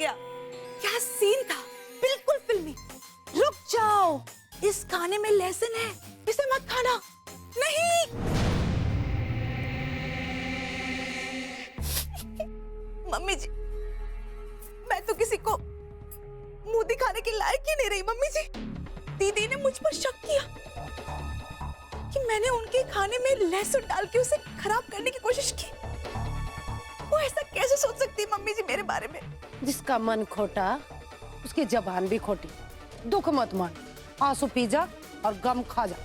गया। क्या सीन था, बिल्कुल फिल्मी। रुक जाओ, इस खाने में लहसुन है, इसे मत खाना। नहीं। मम्मी जी, मैं तो किसी को मुंह दिखाने के लायक ही नहीं रही। मम्मी जी, दीदी ने मुझ पर शक किया कि मैंने उनके खाने में लहसुन डाल के उसे खराब करने की कोशिश की। वो ऐसा कैसे सोच सकती है मम्मी जी मेरे बारे में? जिसका मन खोटा उसकी जबान भी खोटी। दुख मत मान, आंसू पी जा और गम खा जा।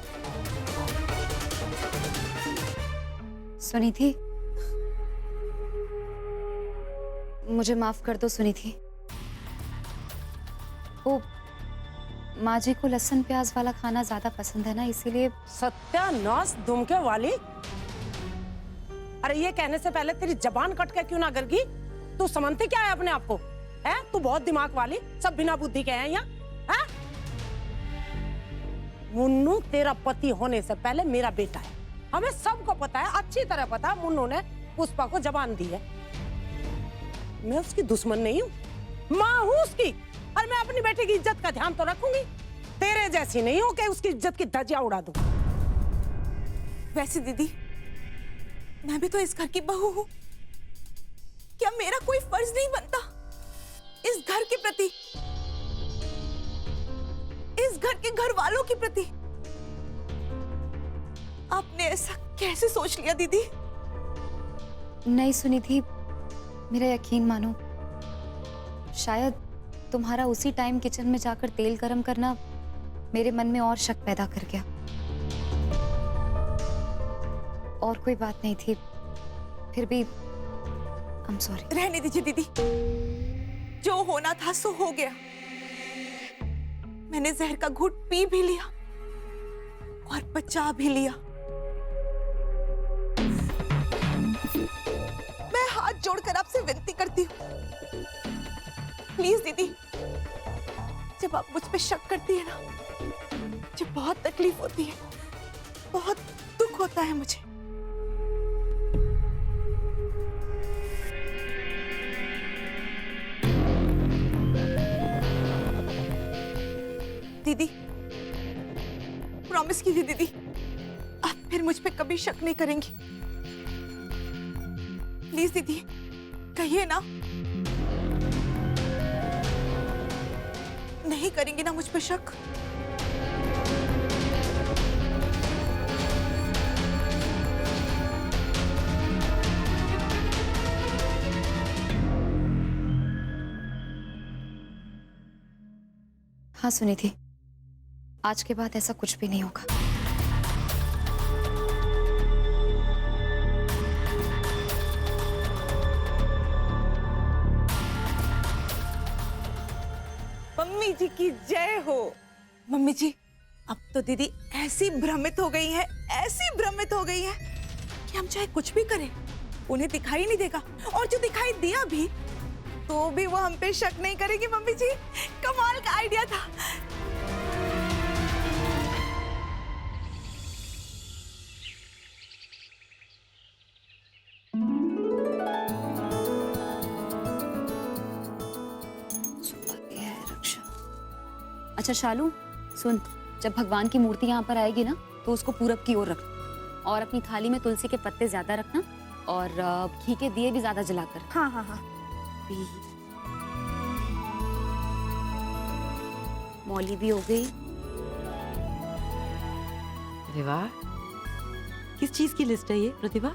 सुनी थी, मुझे माफ कर दो सुनी थी। वो माँ जी को लहसुन प्याज वाला खाना ज्यादा पसंद है ना, इसीलिए। सत्यानाश दुमके वाली। अरे ये कहने से पहले तेरी जबान कट के क्यों ना गिर गई? तू समझती क्या है अपने आप को? है तू बहुत दिमाग वाली, सब बिना बुद्धि के हैं यहाँ। है मुन्नू तेरा पति होने से पहले मेरा बेटा है। हमें सबको पता है, अच्छी तरह पता है। मुन्नू ने पुष्पा को जबान दी है। मैं उसकी दुश्मन नहीं हूँ, माँ हूँ उसकी। और मैं अपनी बेटे की इज्जत का ध्यान तो रखूंगी। तेरे जैसी नहीं हूँ कि उसकी इज्जत की धज्जियां उड़ा दूं। वैसे दीदी, मैं भी तो इस घर की बहू हूँ। क्या मेरा कोई फर्ज नहीं बनता इस घर के प्रति, इस घर के घर वालों के प्रति? आपने ऐसा कैसे सोच लिया दीदी? नहीं सुनी थी, मेरा यकीन मानो। शायद तुम्हारा उसी टाइम किचन में जाकर तेल गरम करना मेरे मन में और शक पैदा कर गया। और कोई बात नहीं थी, फिर भी आई एम सॉरी। रहने दीजिए दीदी, जो होना था सो हो गया। मैंने जहर का घूंट पी भी लिया और बचा भी लिया। मैं हाथ जोड़कर आपसे विनती करती हूँ, प्लीज दीदी, जब आप मुझ पे शक करती है ना, मुझे बहुत तकलीफ होती है, बहुत दुख होता है मुझे। दीदी, प्रॉमिस कीजिए दीदी, आप फिर मुझ पे कभी शक नहीं करेंगी। प्लीज दीदी, कहिए ना, नहीं करेंगी ना मुझ पे शक? हाँ सुनी थी, आज के बाद ऐसा कुछ भी नहीं होगा। मम्मी जी की जय हो। मम्मी जी, अब तो दीदी ऐसी भ्रमित हो गई है, ऐसी भ्रमित हो गई है कि हम चाहे कुछ भी करें उन्हें दिखाई नहीं देगा, और जो दिखाई दिया भी तो भी वो हम पे शक नहीं करेगी। मम्मी जी, कमाल का आइडिया था। अच्छा शालू सुन, जब भगवान की मूर्ति यहाँ पर आएगी ना तो उसको पूरब की ओर रखना, और अपनी थाली में तुलसी के पत्ते ज्यादा रखना, और घी के दिए भी ज्यादा जलाकर। हाँ हाँ हाँ। मौली भी हो गई। अरे वाह, किस चीज की लिस्ट है ये प्रतिभा?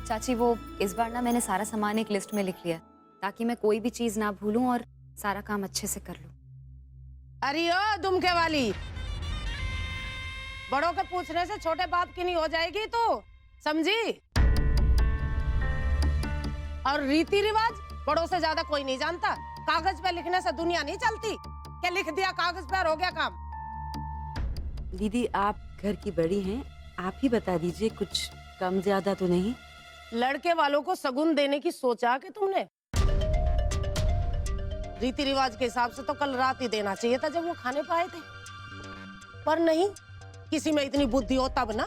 चाची वो इस बार ना मैंने सारा सामान एक लिस्ट में लिख लिया, ताकि मैं कोई भी चीज ना भूलूं और सारा काम अच्छे से कर लूं। अरे ओ दुमके वाली, बड़ों के पूछने से छोटे बाप की नहीं हो जाएगी तू, समझी? और रीति रिवाज बड़ों से ज्यादा कोई नहीं जानता। कागज पे लिखने से दुनिया नहीं चलती। क्या लिख दिया कागज पे और हो गया काम। दीदी आप घर की बड़ी हैं, आप ही बता दीजिए, कुछ कम ज्यादा तो नहीं? लड़के वालों को सगुन देने की सोचा कि तुमने? रीति रिवाज के हिसाब से तो कल रात ही देना चाहिए था जब वो खाने पे आए थे, पर नहीं, किसी में इतनी बुद्धि हो तब ना।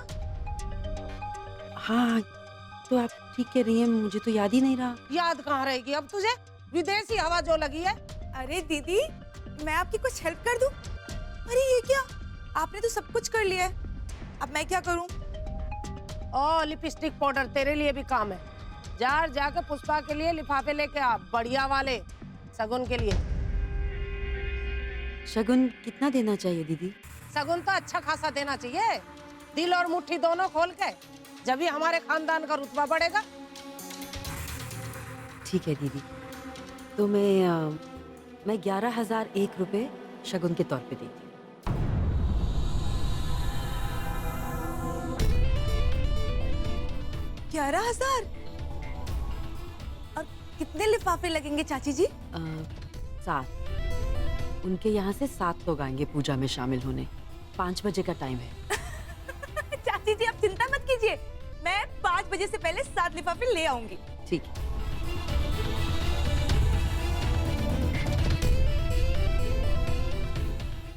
हाँ तो आप ठीक कह रही हैं, मुझे तो याद ही नहीं रहा। याद कहाँ रहेगी अब तुझे? विदेशी हवा जो लगी है। अरे दीदी, मैं आपकी कुछ हेल्प कर दूं? अरे ये क्या, आपने तो सब कुछ कर लिया है, अब मैं क्या करूं? ओ लिपस्टिक पाउडर तेरे लिए भी काम है। जाके पुष्पा के लिए लिफाफे लेके आ, बढ़िया वाले, शगुन के लिए। शगुन कितना देना चाहिए दीदी? शगुन तो अच्छा खासा देना चाहिए, दिल और मुट्ठी दोनों खोल के, जब भी हमारे खानदान का रुतबा बढ़ेगा। ठीक है दीदी, तो मैं 11,001 रुपए शगुन के तौर पे देती हूँ। 11,000? और कितने लिफाफे लगेंगे चाची जी? 7। उनके यहाँ से 7 लोग आएंगे पूजा में शामिल होने। 5 बजे का टाइम है। चाची जी आप चिंता मत कीजिए, मैं 5 बजे से पहले 7 लिफाफे ले आऊंगी। ठीक है।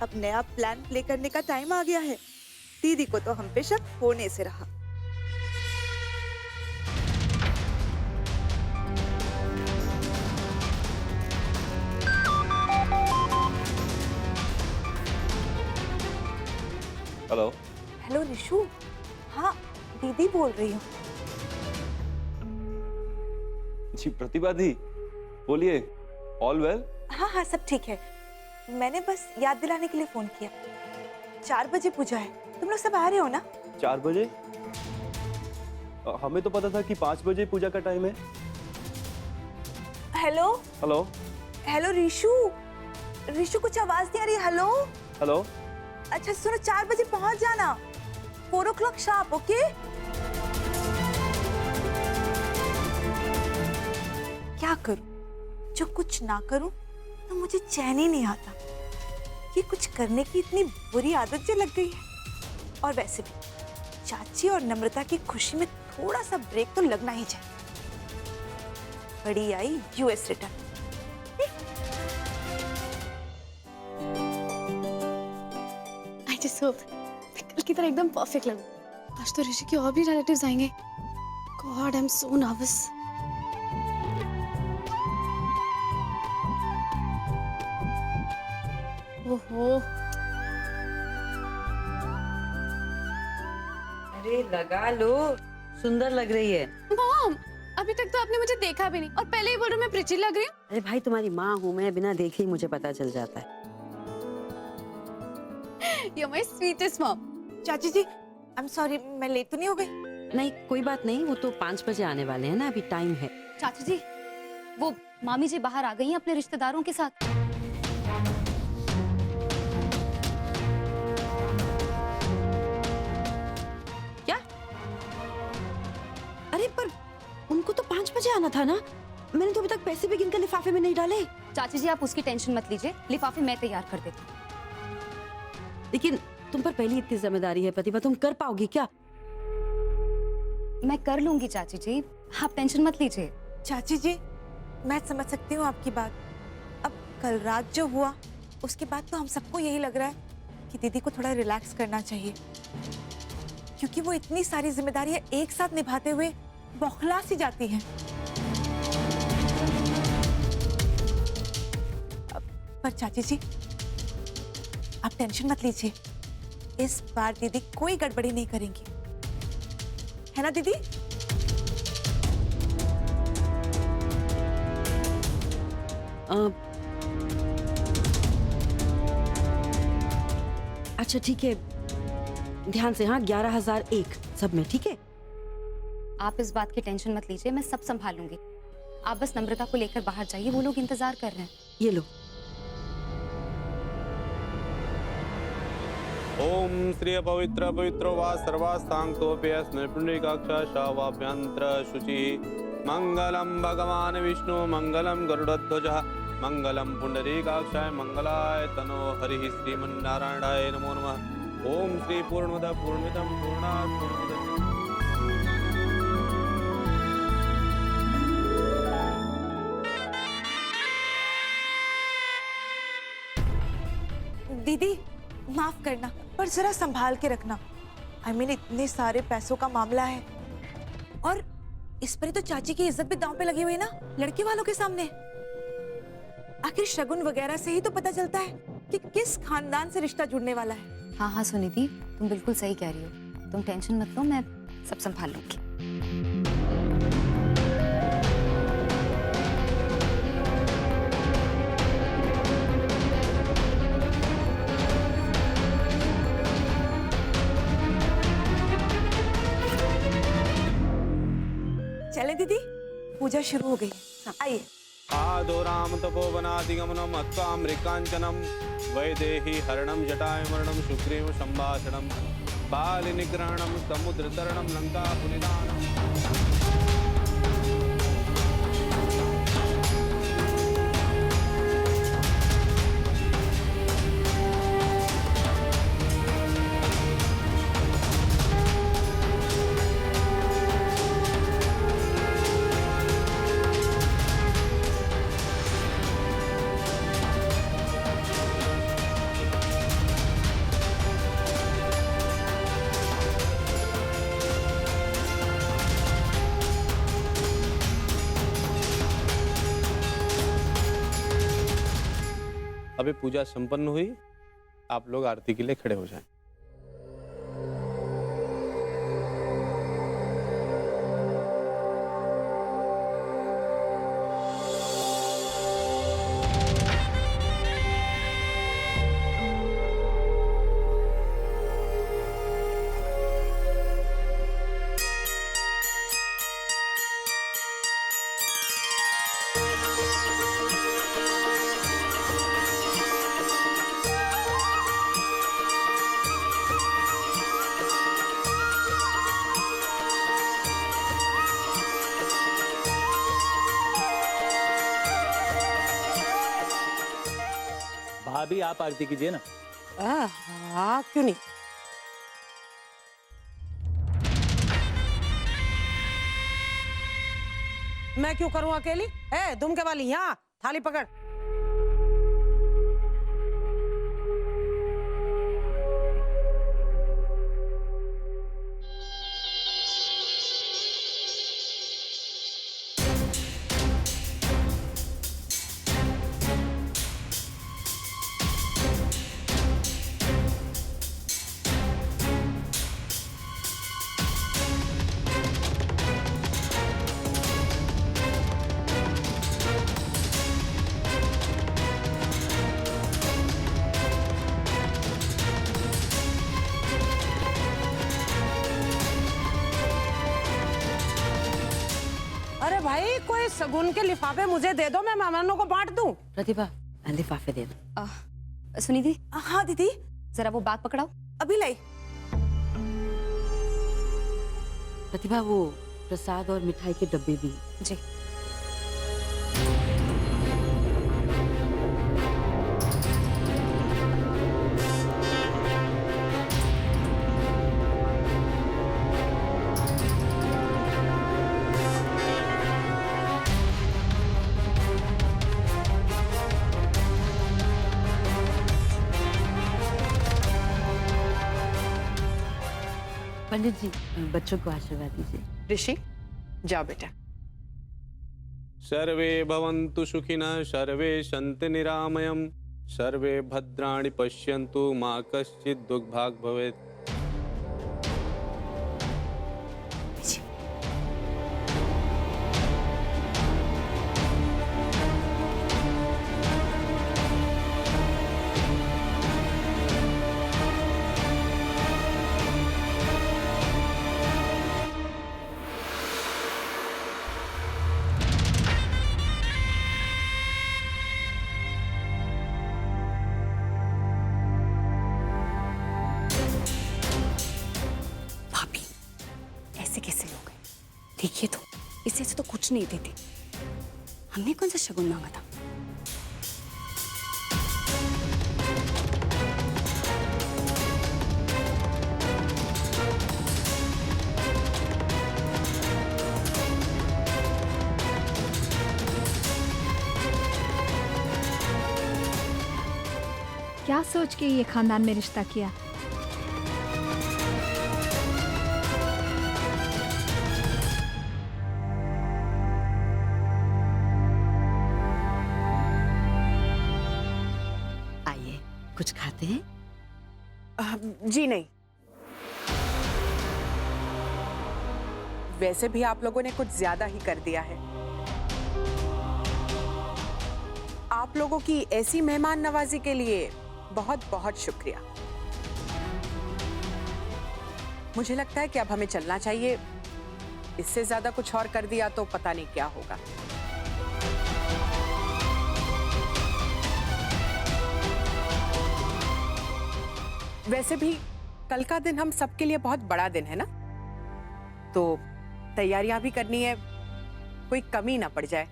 अब नया प्लान प्ले करने का टाइम आ गया है। दीदी को तो हम पे शक होने से रहा। हेलो। हेलो रिशु, हाँ दीदी बोल रही हूँ। जी प्रतिभा दी, बोलिए। All well? हाँ हाँ सब ठीक है, मैंने बस याद दिलाने के लिए फोन किया। 4 बजे पूजा है, तुम लोग सब आ रहे हो ना? 4 बजे? हमें तो पता था कि 5 बजे पूजा का टाइम है। Hello hello. Hello Rishu, Rishu कुछ आवाज नहीं आ रही। Hello hello. अच्छा सुनो, 4 बजे पहुंच जाना, 4 o'clock शार्प, ओके? क्या करूं, जो कुछ ना करूं तो मुझे चैन ही नहीं आता। ये कुछ करने की इतनी बुरी आदत जो लग गई है। और वैसे भी चाची और नम्रता की खुशी में थोड़ा सा ब्रेक तो लगना ही चाहिए। बड़ी I US return. I just hope मैं कल की तरह एकदम परफेक्ट लगूं। आज तो ऋषि के और भी रिलेटिव्स आएंगे। God, I'm so nervous. ओहो, अरे लगा लो, सुंदर लग रही है। मॉम, अभी तक तो आपने मुझे देखा भी नहीं और पहले ही बोल रहे हो मैं प्रिची लग रही हूँ। अरे भाई तुम्हारी माँ हूँ मैं, बिना देखे ही मुझे पता चल जाता है। You're my sweetest mom. चाची जी आई एम सॉरी, मैं लेट तो नहीं हो गई? नहीं कोई बात नहीं, वो तो 5 बजे आने वाले हैं ना, अभी टाइम है। चाची जी, वो मामी जी बाहर आ गई हैं अपने रिश्तेदारों के साथ। क्या? अरे पर उनको तो 5 बजे आना था ना, मैंने तो अभी तक पैसे भी गिनकर लिफाफे में नहीं डाले। चाची जी आप उसकी टेंशन मत लीजिए, लिफाफे मैं तैयार कर देती हूँ। लेकिन तुम पर पहली इतनी जिम्मेदारी है प्रतिभा, तुम कर पाओगी क्या? मैं कर लूंगी चाची जी, आप टेंशन मत लीजिए। चाची जी मैं समझ सकती हूँ आपकी बात। अब कल रात जो हुआ उसके बाद तो हम सबको यही लग रहा है कि दीदी को थोड़ा रिलैक्स करना चाहिए, क्योंकि वो इतनी सारी जिम्मेदारियां एक साथ निभाते हुए बौखला सी जाती हैं। पर चाची जी आप टेंशन मत लीजिए, इस बार दीदी कोई गड़बड़ी नहीं करेंगी, है ना दीदी? अच्छा ठीक है, ध्यान से। हाँ 11,001 सब में, ठीक है? आप इस बात की टेंशन मत लीजिए, मैं सब संभाल लूंगी। आप बस नम्रता को लेकर बाहर जाइए, वो लोग इंतजार कर रहे हैं। ये लो। ओम श्री पवित्र पवित्रो वा सर्वास्तांगतोप्यस्मै पुण्डरीकाक्षा शावाभ्यंतर शुचि। मंगलम भगवान विष्णु मंगलम गरुड़ध्वजः मंगलम पुंडरीकाक्षाय मंगलाय तनो हरिः श्रीमन्नारायणाय नमो नमः। ओम श्री पूर्णमदः पूर्णमिदं पूर्णात् पूर्णमुदच्यते। दीदी माफ करना, पर जरा संभाल के रखना। I mean, इतने सारे पैसों का मामला है और इस पर ही तो चाची की इज्जत भी दांव पे लगी हुई है ना, लड़के वालों के सामने। आखिर शगुन वगैरह से ही तो पता चलता है कि किस खानदान से रिश्ता जुड़ने वाला है। हाँ हाँ सुनिधि, तुम बिल्कुल सही कह रही हो। तुम टेंशन मत लो, मैं सब संभाल लूंगी। चले दीदी, पूजा शुरू हो गई, आइए। आदोराम तपोवनादिगमनम अत्वामृकांचनम वैदेही हरणम जटाय मरणम सुग्रीव संभाषणम बाल निग्रहणम समुद्र तरणम लंका पुनिदानम। अभी पूजा संपन्न हुई, आप लोग आरती के लिए खड़े हो जाएं। भाभी आप आरती कीजिए ना। हाँ क्यों नहीं। मैं क्यों करूं अकेली? दुमके वाली, यहाँ थाली पकड़। अरे भाई, कोई सगुन के लिफाफे मुझे दे दो, मैं मेहमानों को बांट दूं। प्रतिभा लिफाफे दे दो। सुनिधि, हाँ दीदी, जरा वो बैग पकड़ाओ। अभी लाई। प्रतिभा वो प्रसाद और मिठाई के डब्बे भी। जी। पंडित जी बच्चों को आशीर्वाद दीजिए। ऋषि जाओ बेटा। सर्वे भवन्तु सुखिनः, सर्वे सन्तु निरामयम्, सर्वे भद्राणि पश्यन्तु, मा कश्चित् दुर्भाग् भवेत्। देखिए तो इससे तो कुछ नहीं देती। हमने कौन सा शगुन मांगा था? क्या सोच के ये खानदान में रिश्ता किया? कुछ खाते हैं? जी नहीं। वैसे भी आप लोगों ने कुछ ज्यादा ही कर दिया है। आप लोगों की ऐसी मेहमान नवाजी के लिए बहुत बहुत शुक्रिया। मुझे लगता है कि अब हमें चलना चाहिए। इससे ज्यादा कुछ और कर दिया तो पता नहीं क्या होगा। वैसे भी कल का दिन हम सबके लिए बहुत बड़ा दिन है ना, तो तैयारियां भी करनी है, कोई कमी ना पड़ जाए।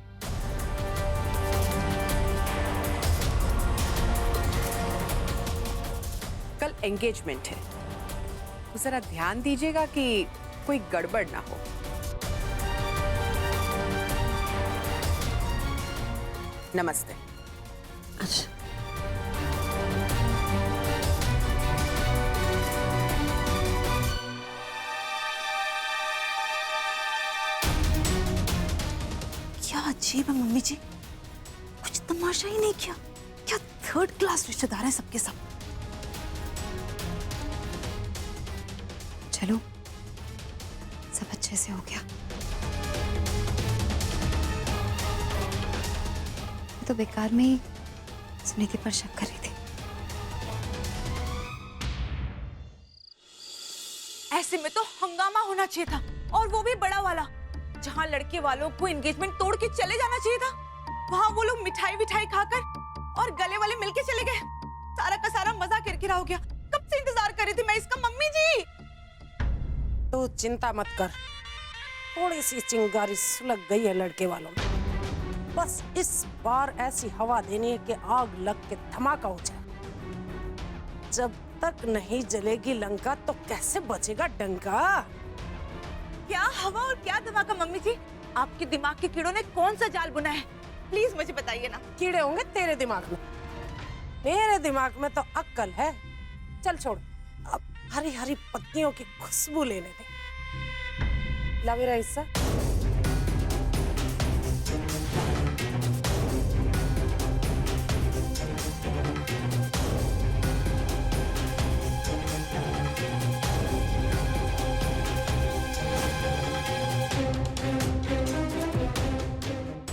कल एंगेजमेंट है, तो जरा ध्यान दीजिएगा कि कोई गड़बड़ ना हो। नमस्ते। अच्छा, क्या अजीब है मम्मी जी, कुछ तमाशा ही नहीं किया। क्या थर्ड क्लास रिश्तेदार हैं सबके सब। चलो, सब अच्छे से हो गया। मैं तो बेकार में ही सुनीति पर शक कर रही थी। ऐसे में तो हंगामा होना चाहिए था, और वो भी बड़ा वाला, जहाँ लड़के वालों को एंगेजमेंट तोड़ के चले जाना चाहिए था। वहाँ वो लोग मिठाई विठाई खाकर और गले वाले मिलके चले गए। सारा का सारा मजा किरकिरा हो गया। कब से इंतजार कर रही थी मैं इसका मम्मी जी। तो चिंता मत कर, थोड़ी सी चिंगारी सुलग गई है लड़के वालों में। बस इस बार ऐसी हवा देनी है कि आग लग के धमाका हो जाए। जब तक नहीं जलेगी लंका तो कैसे बचेगा डंका। क्या हवा और क्या धमाका मम्मी जी, आपके दिमाग के कीड़ों ने कौन सा जाल बुना है? प्लीज मुझे बताइए ना। कीड़े होंगे तेरे दिमाग में, मेरे दिमाग में तो अक्ल है। चल छोड़, अब हरी हरी पत्तियों की खुशबू लेने दे। ला मेरा हिस्सा।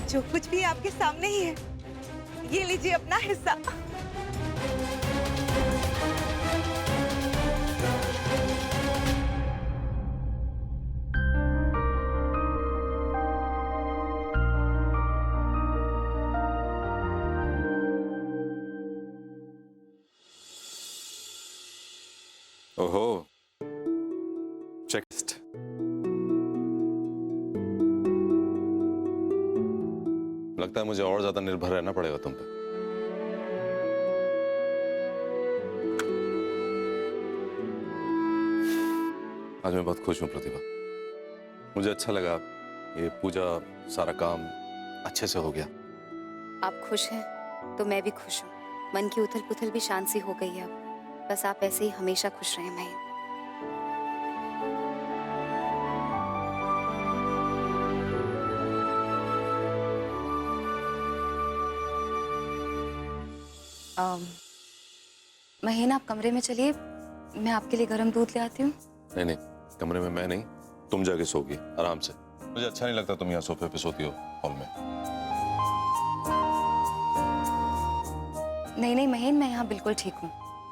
जो कुछ भी आपके सामने ही है, ये लीजिए अपना हिस्सा। ओहो, चेक। लगता है मुझे और ज्यादा निर्भर रहना पड़ेगा तुम पे। आज मैं बहुत खुश हूं प्रतिभा। मुझे अच्छा लगा, ये पूजा सारा काम अच्छे से हो गया। आप खुश हैं तो मैं भी खुश हूँ। मन की उथल पुथल भी शांत सी हो गई है अब। बस आप ऐसे ही हमेशा खुश रहें महीन। महीन, आप कमरे में चलिए, मैं आपके लिए गर्म दूध ले आती हूँ। नहीं नहीं, कमरे में मैं नहीं, तुम जाके सोगी आराम से। मुझे अच्छा नहीं लगता तुम यहाँ सोफे पे सोती हो हॉल में। नहीं नहीं महीन, मैं यहाँ बिल्कुल ठीक हूँ।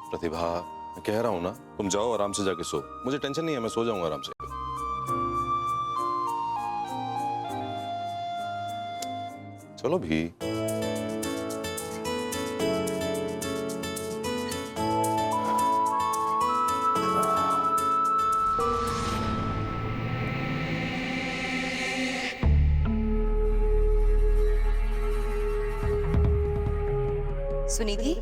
प्रतिभा, मैं कह रहा हूँ ना, तुम जाओ आराम से जाके सो। मुझे टेंशन नहीं है, मैं सो जाऊंगा आराम से। चलो भी। सुनिधि,